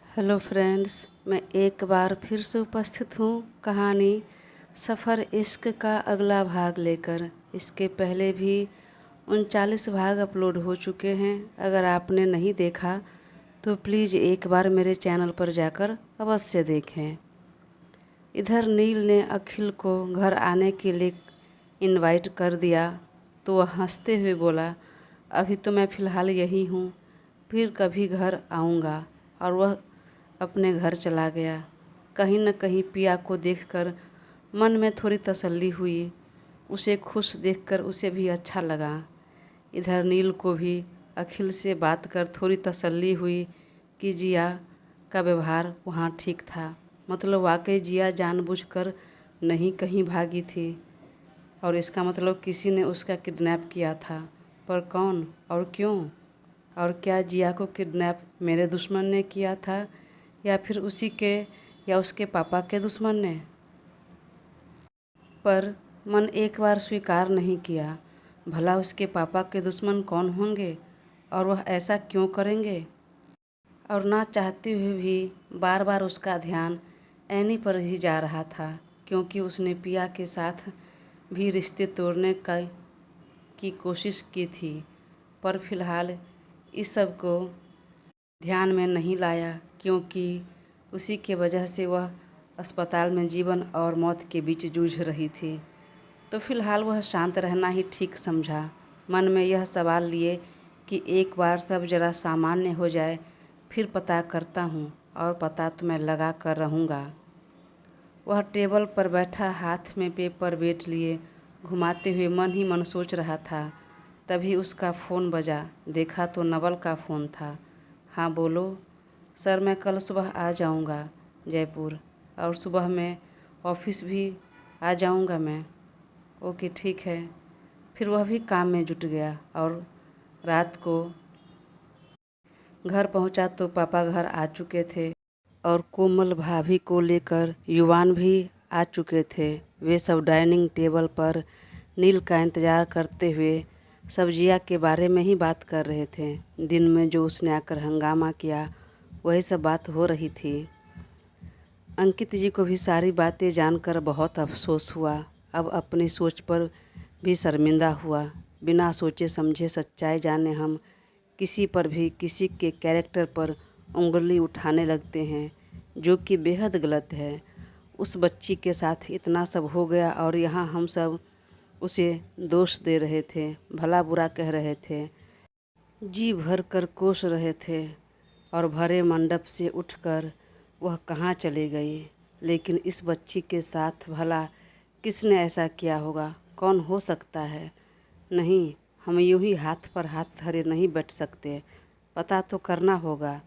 Hello friends, मैं एक बार फिर से उपस्थित हूँ कहानी सफ़र इश्क का अगला भाग लेकर। इसके पहले भी 39 भाग अपलोड हो चुके हैं। अगर आपने नहीं देखा तो प्लीज़ एक बार मेरे चैनल पर जाकर अवश्य देखें। इधर नील ने अखिल को घर आने के लिए इनवाइट कर दिया तो वह हंसते हुए बोला, अभी तो मैं फ़िलहाल यही हूँ, फिर कभी घर आऊँगा। और वह अपने घर चला गया। कहीं न कहीं पिया को देखकर मन में थोड़ी तसल्ली हुई। उसे खुश देखकर उसे भी अच्छा लगा। इधर नील को भी अखिल से बात कर थोड़ी तसल्ली हुई कि जिया का व्यवहार वहाँ ठीक था। मतलब वाकई जिया जानबूझकर नहीं कहीं भागी थी और इसका मतलब किसी ने उसका किडनैप किया था। पर कौन और क्यों? और क्या जिया को किडनैप मेरे दुश्मन ने किया था या फिर उसी के या उसके पापा के दुश्मन ने? पर मन एक बार स्वीकार नहीं किया। भला उसके पापा के दुश्मन कौन होंगे और वह ऐसा क्यों करेंगे? और ना चाहते हुए भी बार बार उसका ध्यान एनी पर ही जा रहा था, क्योंकि उसने पिया के साथ भी रिश्ते तोड़ने की कोशिश की थी। पर फिलहाल इस सब को ध्यान में नहीं लाया, क्योंकि उसी के वजह से वह अस्पताल में जीवन और मौत के बीच जूझ रही थी। तो फिलहाल वह शांत रहना ही ठीक समझा। मन में यह सवाल लिए कि एक बार सब जरा सामान्य हो जाए, फिर पता करता हूँ, और पता तो मैं लगा कर रहूँगा। वह टेबल पर बैठा हाथ में पेपर वेट लिए घुमाते हुए मन ही मन सोच रहा था। तभी उसका फ़ोन बजा। देखा तो नवल का फ़ोन था। हाँ बोलो सर, मैं कल सुबह आ जाऊँगा जयपुर, और सुबह में ऑफिस भी आ जाऊँगा मैं। ओके ठीक है। फिर वह भी काम में जुट गया और रात को घर पहुँचा तो पापा घर आ चुके थे और कोमल भाभी को लेकर युवान भी आ चुके थे। वे सब डाइनिंग टेबल पर नील का इंतज़ार करते हुए सब्जियां के बारे में ही बात कर रहे थे। दिन में जो उसने आकर हंगामा किया वही सब बात हो रही थी। अंकित जी को भी सारी बातें जानकर बहुत अफसोस हुआ। अब अपनी सोच पर भी शर्मिंदा हुआ। बिना सोचे समझे सच्चाई जाने हम किसी पर भी किसी के कैरेक्टर पर उंगली उठाने लगते हैं, जो कि बेहद गलत है। उस बच्ची के साथ इतना सब हो गया और यहाँ हम सब उसे दोष दे रहे थे, भला बुरा कह रहे थे, जी भर कर कोस रहे थे। और भरे मंडप से उठकर वह कहाँ चली गई। लेकिन इस बच्ची के साथ भला किसने ऐसा किया होगा? कौन हो सकता है? नहीं, हम यूं ही हाथ पर हाथ धरे नहीं बैठ सकते। पता तो करना होगा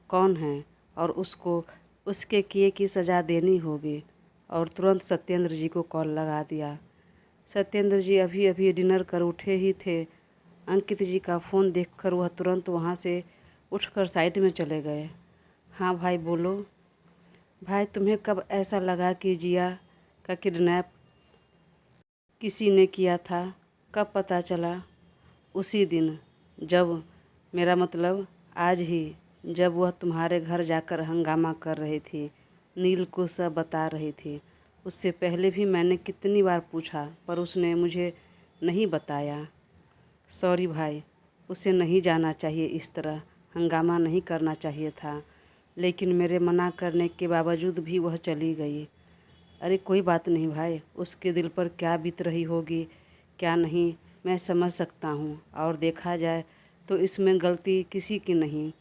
कौन है, और उसको उसके किए की सज़ा देनी होगी। और तुरंत सत्येंद्र जी को कॉल लगा दिया। सत्येंद्र जी अभी अभी डिनर कर उठे ही थे। अंकित जी का फ़ोन देखकर वह तुरंत वहाँ से उठकर साइड में चले गए। हाँ भाई बोलो। भाई तुम्हें कब ऐसा लगा कि जिया का किडनैप किसी ने किया था? कब पता चला? उसी दिन, जब मेरा मतलब आज ही, जब वह तुम्हारे घर जाकर हंगामा कर रही थी, नील को सब बता रही थी। उससे पहले भी मैंने कितनी बार पूछा पर उसने मुझे नहीं बताया। सॉरी भाई, उसे नहीं जाना चाहिए, इस तरह हंगामा नहीं करना चाहिए था, लेकिन मेरे मना करने के बावजूद भी वह चली गई। अरे कोई बात नहीं भाई, उसके दिल पर क्या बीत रही होगी क्या नहीं मैं समझ सकता हूँ। और देखा जाए तो इसमें गलती किसी की नहीं।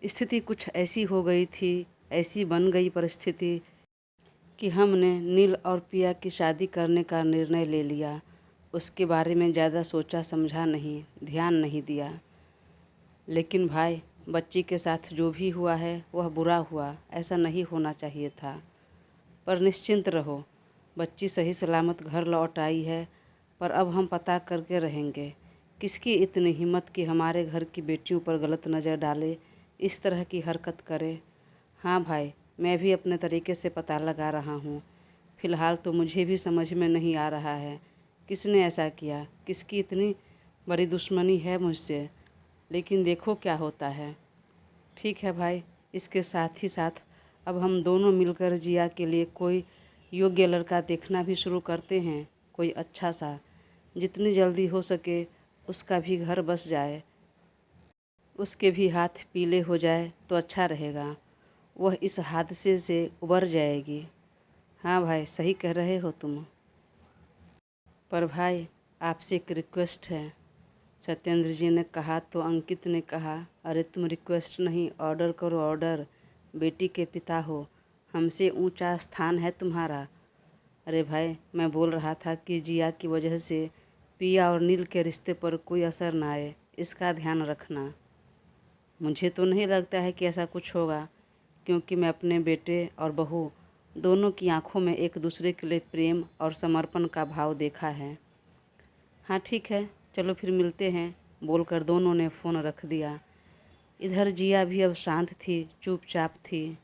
स्थिति कुछ ऐसी हो गई थी, ऐसी बन गई परिस्थिति कि हमने नील और पिया की शादी करने का निर्णय ले लिया। उसके बारे में ज़्यादा सोचा समझा नहीं, ध्यान नहीं दिया। लेकिन भाई, बच्ची के साथ जो भी हुआ है वह बुरा हुआ, ऐसा नहीं होना चाहिए था। पर निश्चिंत रहो, बच्ची सही सलामत घर लौट आई है। पर अब हम पता करके रहेंगे किसकी इतनी हिम्मत कि हमारे घर की बेटियों पर गलत नज़र डाले, इस तरह की हरकत करे। हाँ भाई, मैं भी अपने तरीके से पता लगा रहा हूँ। फ़िलहाल तो मुझे भी समझ में नहीं आ रहा है किसने ऐसा किया, किसकी इतनी बड़ी दुश्मनी है मुझसे। लेकिन देखो क्या होता है। ठीक है भाई, इसके साथ ही साथ अब हम दोनों मिलकर जिया के लिए कोई योग्य लड़का देखना भी शुरू करते हैं, कोई अच्छा सा, जितनी जल्दी हो सके उसका भी घर बस जाए, उसके भी हाथ पीले हो जाए तो अच्छा रहेगा। वह इस हादसे से उबर जाएगी। हाँ भाई, सही कह रहे हो तुम। पर भाई, आपसे एक रिक्वेस्ट है। सत्येंद्र जी ने कहा तो अंकित ने कहा, अरे तुम रिक्वेस्ट नहीं, ऑर्डर करो ऑर्डर। बेटी के पिता हो, हमसे ऊंचा स्थान है तुम्हारा। अरे भाई, मैं बोल रहा था कि जिया की वजह से पिया और नील के रिश्ते पर कोई असर ना आए, इसका ध्यान रखना। मुझे तो नहीं लगता है कि ऐसा कुछ होगा, क्योंकि मैं अपने बेटे और बहू दोनों की आंखों में एक दूसरे के लिए प्रेम और समर्पण का भाव देखा है। हाँ ठीक है, चलो फिर मिलते हैं, बोलकर दोनों ने फ़ोन रख दिया। इधर जिया भी अब शांत थी, चुपचाप थी।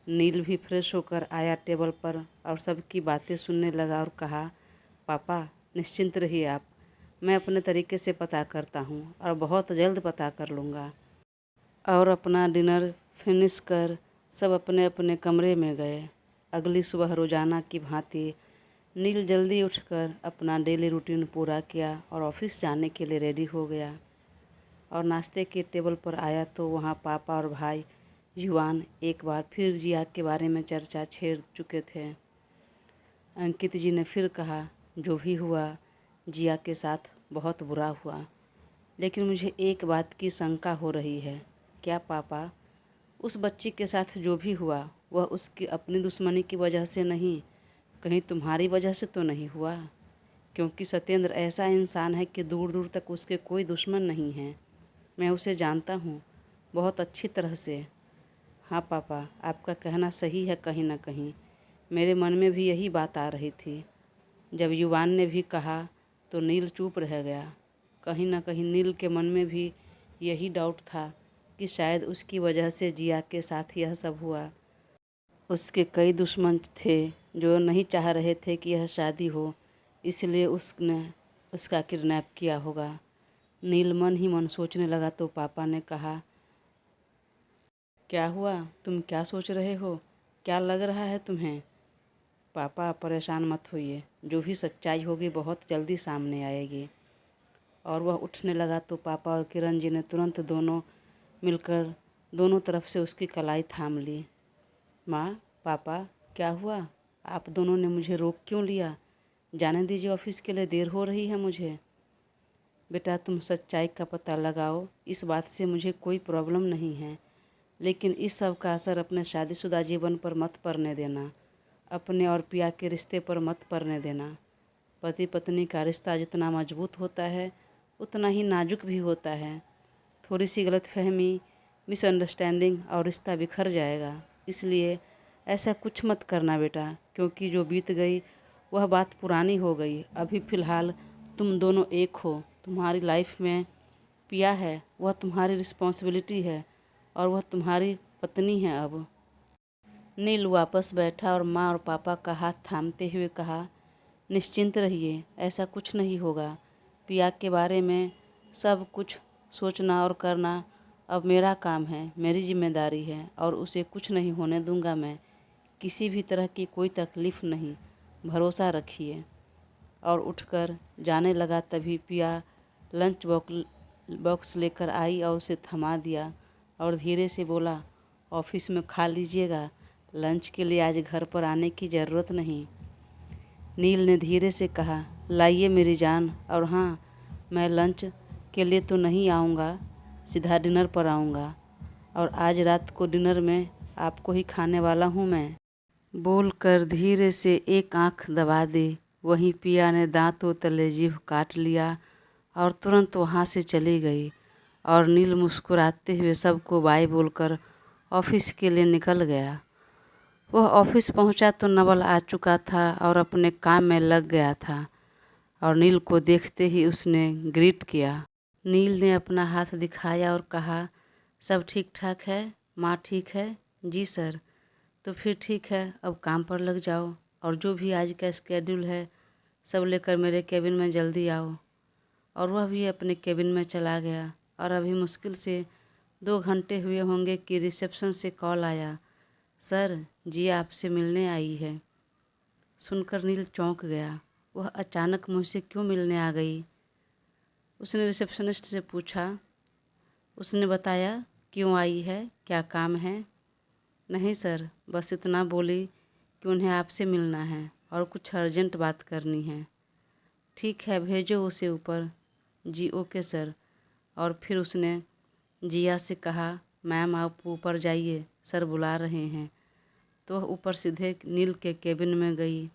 नील भी फ्रेश होकर आया टेबल पर और सबकी बातें सुनने लगा और कहा, पापा निश्चिंत रहिए आप, मैं अपने तरीके से पता करता हूँ और बहुत जल्द पता कर लूँगा। और अपना डिनर फिनिश कर सब अपने अपने कमरे में गए। अगली सुबह रोजाना की भांति नील जल्दी उठकर अपना डेली रूटीन पूरा किया और ऑफिस जाने के लिए रेडी हो गया। और नाश्ते के टेबल पर आया तो वहाँ पापा और भाई युवान एक बार फिर जिया के बारे में चर्चा छेड़ चुके थे। अंकित जी ने फिर कहा, जो भी हुआ जिया के साथ बहुत बुरा हुआ, लेकिन मुझे एक बात की शंका हो रही है। क्या पापा? उस बच्ची के साथ जो भी हुआ वह उसकी अपनी दुश्मनी की वजह से नहीं, कहीं तुम्हारी वजह से तो नहीं हुआ? क्योंकि सत्येंद्र ऐसा इंसान है कि दूर दूर तक उसके कोई दुश्मन नहीं है। मैं उसे जानता हूँ बहुत अच्छी तरह से। हाँ पापा, आपका कहना सही है। कहीं ना कहीं मेरे मन में भी यही बात आ रही थी। जब युवान ने भी कहा तो नील चुप रह गया। कहीं ना कहीं नील के मन में भी यही डाउट था कि शायद उसकी वजह से जिया के साथ यह सब हुआ। उसके कई दुश्मन थे जो नहीं चाह रहे थे कि यह शादी हो, इसलिए उसने उसका किडनैप किया होगा। नील मन ही मन सोचने लगा तो पापा ने कहा, क्या हुआ? तुम क्या सोच रहे हो? क्या लग रहा है तुम्हें? पापा परेशान मत होइए, जो भी सच्चाई होगी बहुत जल्दी सामने आएगी। और वह उठने लगा तो पापा और किरण जी ने तुरंत दोनों मिलकर दोनों तरफ से उसकी कलाई थाम ली। माँ, पापा, क्या हुआ? आप दोनों ने मुझे रोक क्यों लिया? जाने दीजिए, ऑफिस के लिए देर हो रही है मुझे। बेटा, तुम सच्चाई का पता लगाओ, इस बात से मुझे कोई प्रॉब्लम नहीं है, लेकिन इस सब का असर अपने शादीशुदा जीवन पर मत पड़ने देना, अपने और पिया के रिश्ते पर मत पड़ने देना। पति पत्नी का रिश्ता जितना मजबूत होता है उतना ही नाजुक भी होता है। थोड़ी सी गलतफहमी, मिसअंडरस्टैंडिंग और रिश्ता बिखर जाएगा। इसलिए ऐसा कुछ मत करना बेटा, क्योंकि जो बीत गई वह बात पुरानी हो गई। अभी फ़िलहाल तुम दोनों एक हो। तुम्हारी लाइफ में पिया है, वह तुम्हारी रिस्पॉन्सिबिलिटी है और वह तुम्हारी पत्नी है अब। नील वापस बैठा और माँ और पापा का हाथ थामते हुए कहा, निश्चिंत रहिए, ऐसा कुछ नहीं होगा। पिया के बारे में सब कुछ सोचना और करना अब मेरा काम है, मेरी जिम्मेदारी है और उसे कुछ नहीं होने दूंगा मैं। किसी भी तरह की कोई तकलीफ़ नहीं, भरोसा रखिए। और उठकर जाने लगा तभी पिया लंच बॉक्स लेकर आई और उसे थमा दिया और धीरे से बोला, ऑफिस में खा लीजिएगा, लंच के लिए आज घर पर आने की ज़रूरत नहीं। नील ने धीरे से कहा, लाइए मेरी जान, और हाँ, मैं लंच के लिए तो नहीं आऊँगा, सीधा डिनर पर आऊँगा और आज रात को डिनर में आपको ही खाने वाला हूँ मैं। बोलकर धीरे से एक आंख दबा दी। वहीं पिया ने दांतों तले जीभ काट लिया और तुरंत वहाँ से चली गई और नील मुस्कुराते हुए सबको बाय बोलकर ऑफिस के लिए निकल गया। वह ऑफिस पहुंचा तो नवल आ चुका था और अपने काम में लग गया था और नील को देखते ही उसने ग्रीट किया। नील ने अपना हाथ दिखाया और कहा, सब ठीक ठाक है? माँ ठीक है? जी सर। तो फिर ठीक है, अब काम पर लग जाओ और जो भी आज का स्केड्यूल है सब लेकर मेरे केबिन में जल्दी आओ। और वह भी अपने केबिन में चला गया और अभी मुश्किल से 2 घंटे हुए होंगे कि रिसेप्शन से कॉल आया, सर जिया आपसे मिलने आई है। सुनकर नील चौंक गया। वह अचानक मुझसे क्यों मिलने आ गई? उसने रिसेप्शनिस्ट से पूछा। उसने बताया क्यों आई है, क्या काम है? नहीं सर, बस इतना बोली कि उन्हें आपसे मिलना है और कुछ अर्जेंट बात करनी है। ठीक है, भेजो उसे ऊपर। जी ओके सर। और फिर उसने जिया से कहा, मैम आप ऊपर जाइए, सर बुला रहे हैं। तो वह ऊपर सीधे नील के केबिन में गई।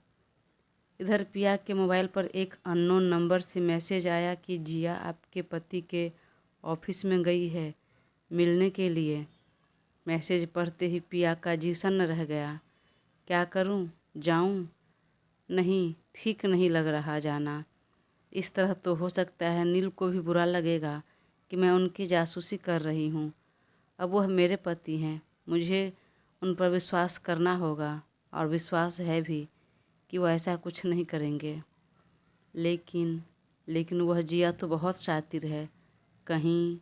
इधर पिया के मोबाइल पर एक अननोन नंबर से मैसेज आया कि जिया आपके पति के ऑफिस में गई है मिलने के लिए। मैसेज पढ़ते ही पिया का जी सन्न रह गया। क्या करूं? जाऊं? नहीं, ठीक नहीं लग रहा जाना। इस तरह तो हो सकता है नील को भी बुरा लगेगा कि मैं उनकी जासूसी कर रही हूँ। अब वह मेरे पति हैं, मुझे उन पर विश्वास करना होगा और विश्वास है भी कि वो ऐसा कुछ नहीं करेंगे। लेकिन वह जिया तो बहुत शातिर है। कहीं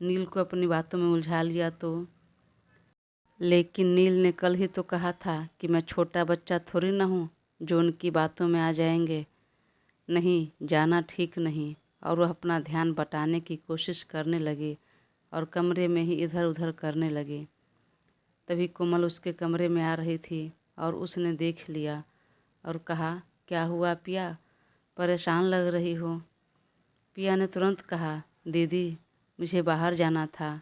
नील को अपनी बातों में उलझा लिया तो। लेकिन नील ने कल ही तो कहा था कि मैं छोटा बच्चा थोड़ी ना हूँ जो उनकी बातों में आ जाएंगे। नहीं, जाना ठीक नहीं। और वह अपना ध्यान बटाने की कोशिश करने लगी और कमरे में ही इधर उधर करने लगी। तभी कोमल उसके कमरे में आ रही थी और उसने देख लिया और कहा, क्या हुआ पिया, परेशान लग रही हो? पिया ने तुरंत कहा, दीदी मुझे बाहर जाना था,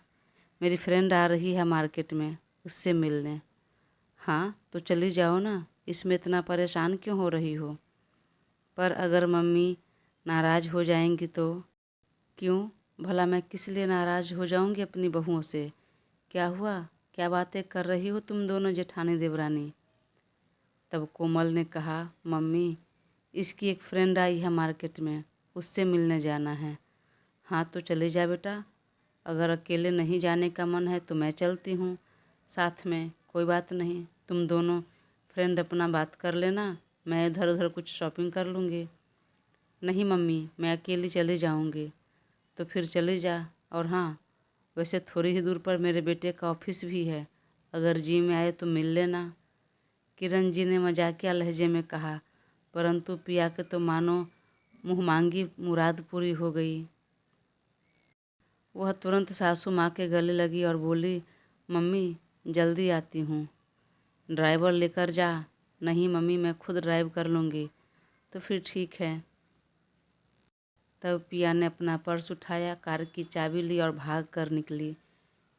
मेरी फ्रेंड आ रही है मार्केट में, उससे मिलने। हाँ तो चली जाओ ना, इसमें इतना परेशान क्यों हो रही हो? पर अगर मम्मी नाराज़ हो जाएंगी तो? क्यों? भला मैं किस लिए नाराज़ हो जाऊंगी अपनी बहुओं से? क्या हुआ? क्या बातें कर रही हो तुम दोनों जेठानी देवरानी? तब कोमल ने कहा, मम्मी इसकी एक फ्रेंड आई है मार्केट में, उससे मिलने जाना है। हाँ तो चले जा बेटा, अगर अकेले नहीं जाने का मन है तो मैं चलती हूँ साथ में, कोई बात नहीं। तुम दोनों फ्रेंड अपना बात कर लेना, मैं इधर उधर कुछ शॉपिंग कर लूँगी। नहीं मम्मी, मैं अकेली चली जाऊँगी। तो फिर चली जा। और हाँ, वैसे थोड़ी ही दूर पर मेरे बेटे का ऑफिस भी है, अगर जी में आए तो मिल लेना। किरण जी ने मजाकिया लहजे में कहा, परंतु पिया के तो मानो मुँह मांगी मुराद पूरी हो गई। वह तुरंत सासू माँ के गले लगी और बोली, मम्मी जल्दी आती हूँ, ड्राइवर लेकर जा। नहीं मम्मी, मैं खुद ड्राइव कर लूँगी। तो फिर ठीक है। तब पिया ने अपना पर्स उठाया, कार की चाबी ली और भाग कर निकली।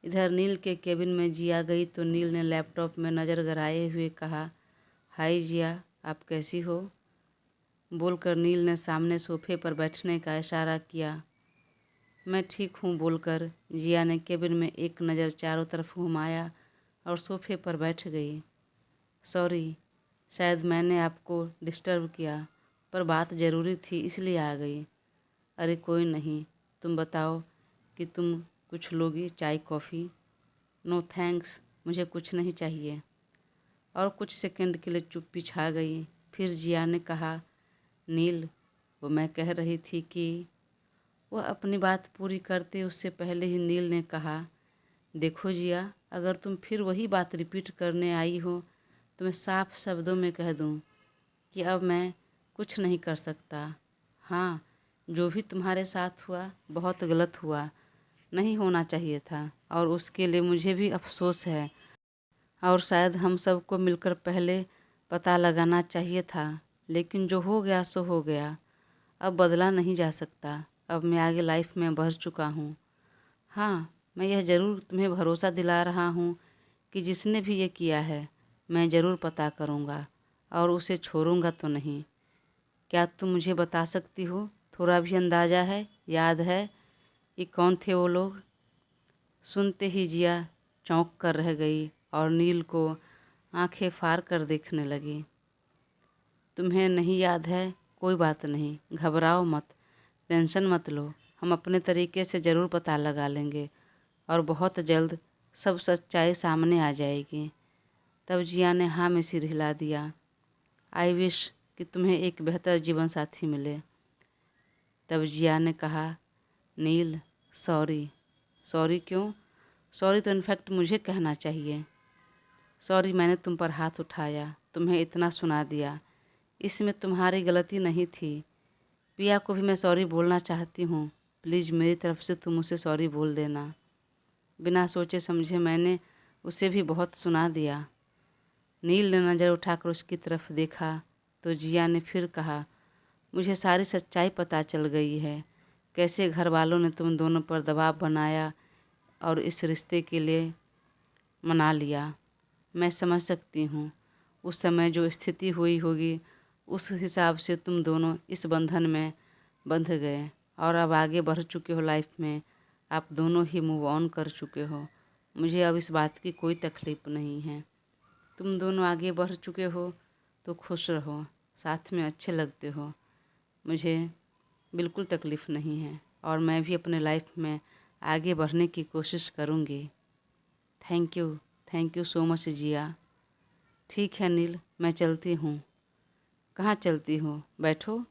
इधर नील के केबिन में जिया गई तो नील ने लैपटॉप में नज़र गड़ाए हुए कहा, हाय जिया, आप कैसी हो? बोलकर नील ने सामने सोफे पर बैठने का इशारा किया। मैं ठीक हूँ बोलकर जिया ने केबिन में एक नज़र चारों तरफ घुमाया और सोफे पर बैठ गई। सॉरी, शायद मैंने आपको डिस्टर्ब किया, पर बात ज़रूरी थी इसलिए आ गई। अरे कोई नहीं, तुम बताओ कि तुम कुछ लोगी, चाय कॉफ़ी? नो थैंक्स, मुझे कुछ नहीं चाहिए। और कुछ सेकंड के लिए चुप्पी छा गई। फिर जिया ने कहा, नील, वो मैं कह रही थी कि। वह अपनी बात पूरी करते उससे पहले ही नील ने कहा, देखो जिया, अगर तुम फिर वही बात रिपीट करने आई हो तो मैं साफ शब्दों में कह दूं कि अब मैं कुछ नहीं कर सकता। हाँ, जो भी तुम्हारे साथ हुआ बहुत गलत हुआ, नहीं होना चाहिए था और उसके लिए मुझे भी अफसोस है। और शायद हम सबको मिलकर पहले पता लगाना चाहिए था, लेकिन जो हो गया सो हो गया, अब बदला नहीं जा सकता। अब मैं आगे लाइफ में बढ़ चुका हूँ। हाँ, मैं यह ज़रूर तुम्हें भरोसा दिला रहा हूँ कि जिसने भी ये किया है मैं ज़रूर पता करूँगा और उसे छोड़ूंगा तो नहीं। क्या तुम मुझे बता सकती हो, थोड़ा भी अंदाज़ा है, याद है कि कौन थे वो लोग? सुनते ही जिया चौंक कर रह गई और नील को आंखें फाड़ कर देखने लगी। तुम्हें नहीं याद है, कोई बात नहीं, घबराओ मत, टेंशन मत लो, हम अपने तरीके से ज़रूर पता लगा लेंगे और बहुत जल्द सब सच्चाई सामने आ जाएगी। तब जिया ने हाँ में सिर हिला दिया। आई विश कि तुम्हें एक बेहतर जीवन साथी मिले। तब जिया ने कहा, नील सॉरी। सॉरी क्यों? सॉरी तो इनफैक्ट मुझे कहना चाहिए। सॉरी, मैंने तुम पर हाथ उठाया, तुम्हें इतना सुना दिया, इसमें तुम्हारी गलती नहीं थी। पिया को भी मैं सॉरी बोलना चाहती हूँ, प्लीज़ मेरी तरफ से तुम उसे सॉरी बोल देना। बिना सोचे समझे मैंने उसे भी बहुत सुना दिया। नील ने नज़र उठाकर उसकी तरफ देखा तो जिया ने फिर कहा, मुझे सारी सच्चाई पता चल गई है, कैसे घर वालों ने तुम दोनों पर दबाव बनाया और इस रिश्ते के लिए मना लिया। मैं समझ सकती हूँ, उस समय जो स्थिति हुई होगी उस हिसाब से तुम दोनों इस बंधन में बंध गए और अब आगे बढ़ चुके हो लाइफ में। आप दोनों ही मूव ऑन कर चुके हो। मुझे अब इस बात की कोई तकलीफ़ नहीं है। तुम दोनों आगे बढ़ चुके हो तो खुश रहो, साथ में अच्छे लगते हो। मुझे बिल्कुल तकलीफ़ नहीं है और मैं भी अपने लाइफ में आगे बढ़ने की कोशिश करूँगी। थैंक यू सो मच जिया। ठीक है नील, मैं चलती हूँ। कहाँ चलती हो? बैठो,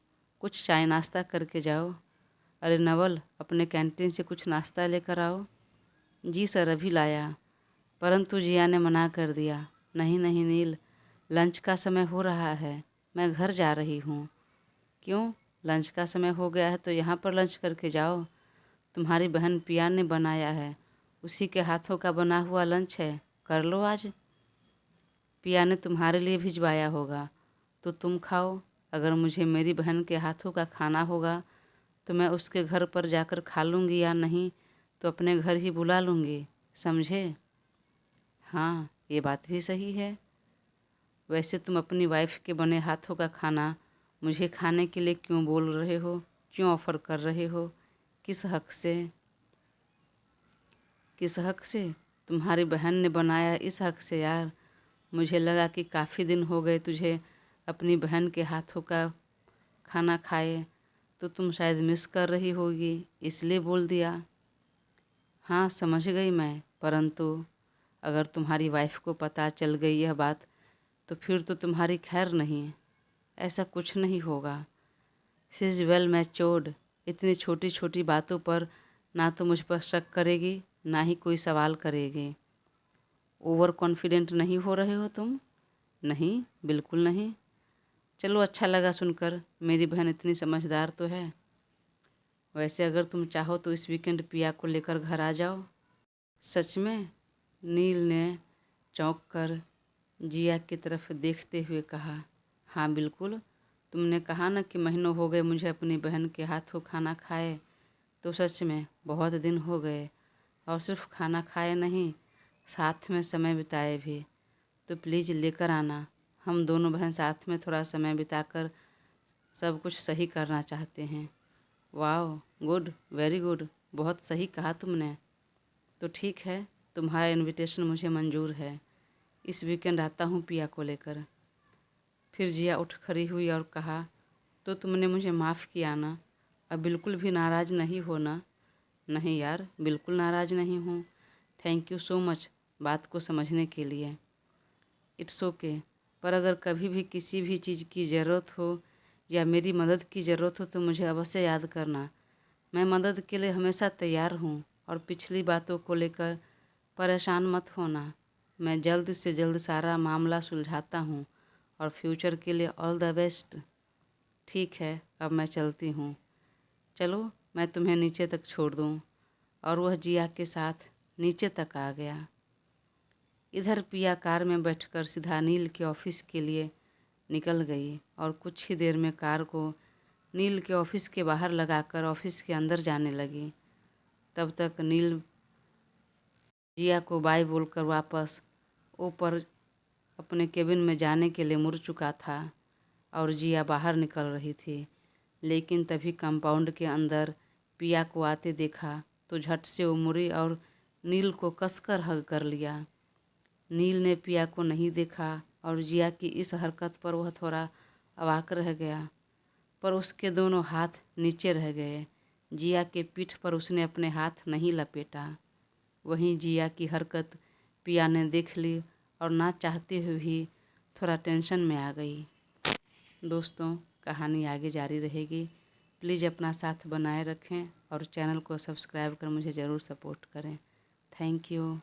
कुछ चाय नाश्ता करके जाओ। अरे नवल, अपने कैंटीन से कुछ नाश्ता लेकर आओ। जी सर, अभी लाया। परंतु जिया ने मना कर दिया। नहीं नहीं नील, लंच का समय हो रहा है, मैं घर जा रही हूँ। क्यों? लंच का समय हो गया है तो यहाँ पर लंच करके जाओ। तुम्हारी बहन पिया ने बनाया है, उसी के हाथों का बना हुआ लंच है, कर लो आज। पिया ने तुम्हारे लिए भिजवाया होगा तो तुम खाओ। अगर मुझे मेरी बहन के हाथों का खाना होगा तो मैं उसके घर पर जाकर खा लूँगी, या नहीं तो अपने घर ही बुला लूँगी, समझे? हाँ, ये बात भी सही है। वैसे तुम अपनी वाइफ के बने हाथों का खाना मुझे खाने के लिए क्यों बोल रहे हो, क्यों ऑफ़र कर रहे हो? किस हक से? किस हक से? तुम्हारी बहन ने बनाया इस हक से यार। मुझे लगा कि काफ़ी दिन हो गए तुझे अपनी बहन के हाथों का खाना खाए, तो तुम शायद मिस कर रही होगी, इसलिए बोल दिया। हाँ समझ गई मैं, परंतु अगर तुम्हारी वाइफ को पता चल गई यह बात तो फिर तो तुम्हारी खैर नहीं। ऐसा कुछ नहीं होगा। She is well matured. इतनी छोटी छोटी बातों पर ना तो मुझ पर शक करेगी ना ही कोई सवाल करेगी। ओवर कॉन्फिडेंट नहीं हो रहे हो तुम? नहीं, बिल्कुल नहीं। चलो, अच्छा लगा सुनकर, मेरी बहन इतनी समझदार तो है। वैसे अगर तुम चाहो तो इस वीकेंड पिया को लेकर घर आ जाओ। सच में? नील ने चौंक कर जिया की तरफ देखते हुए कहा। हाँ बिल्कुल, तुमने कहा ना कि महीनों हो गए मुझे अपनी बहन के हाथों खाना खाए, तो सच में बहुत दिन हो गए, और सिर्फ खाना खाए नहीं, साथ में समय बिताए भी। तो प्लीज़ लेकर आना, हम दोनों बहन साथ में थोड़ा समय बिताकर सब कुछ सही करना चाहते हैं। वाह, गुड, वेरी गुड, बहुत सही कहा तुमने। तो ठीक है, तुम्हारा इनविटेशन मुझे मंजूर है। इस वीकेंड आता हूँ पिया को लेकर। फिर जिया उठ खड़ी हुई और कहा, तो तुमने मुझे माफ़ किया ना? अब बिल्कुल भी नाराज़ नहीं हो ना? नहीं यार, बिल्कुल नाराज़ नहीं हूँ। थैंक यू सो मच बात को समझने के लिए। It's okay. पर अगर कभी भी किसी भी चीज़ की ज़रूरत हो या मेरी मदद की ज़रूरत हो तो मुझे अवश्य याद करना। मैं मदद के लिए हमेशा तैयार हूँ, और पिछली बातों को लेकर परेशान मत होना। मैं जल्द से जल्द सारा मामला सुलझाता हूँ, और फ्यूचर के लिए ऑल द बेस्ट। ठीक है, अब मैं चलती हूँ। चलो, मैं तुम्हें नीचे तक छोड़ दूँ। और वह जिया के साथ नीचे तक आ गया। इधर पिया कार में बैठकर सीधा नील के ऑफिस के लिए निकल गई, और कुछ ही देर में कार को नील के ऑफिस के बाहर लगाकर ऑफिस के अंदर जाने लगी। तब तक नील जिया को बाय बोलकर वापस ऊपर अपने केबिन में जाने के लिए मुड़ चुका था, और जिया बाहर निकल रही थी। लेकिन तभी कंपाउंड के अंदर पिया को आते देखा तो झट से वो मुड़ी और नील को कसकर हग कर लिया। नील ने पिया को नहीं देखा, और जिया की इस हरकत पर वह थोड़ा अवाक रह गया, पर उसके दोनों हाथ नीचे रह गए। जिया के पीठ पर उसने अपने हाथ नहीं लपेटा। वहीं जिया की हरकत पिया ने देख ली और ना चाहते हुए भी थोड़ा टेंशन में आ गई। दोस्तों, कहानी आगे जारी रहेगी। प्लीज़ अपना साथ बनाए रखें और चैनल को सब्सक्राइब कर मुझे ज़रूर सपोर्ट करें। Thank you.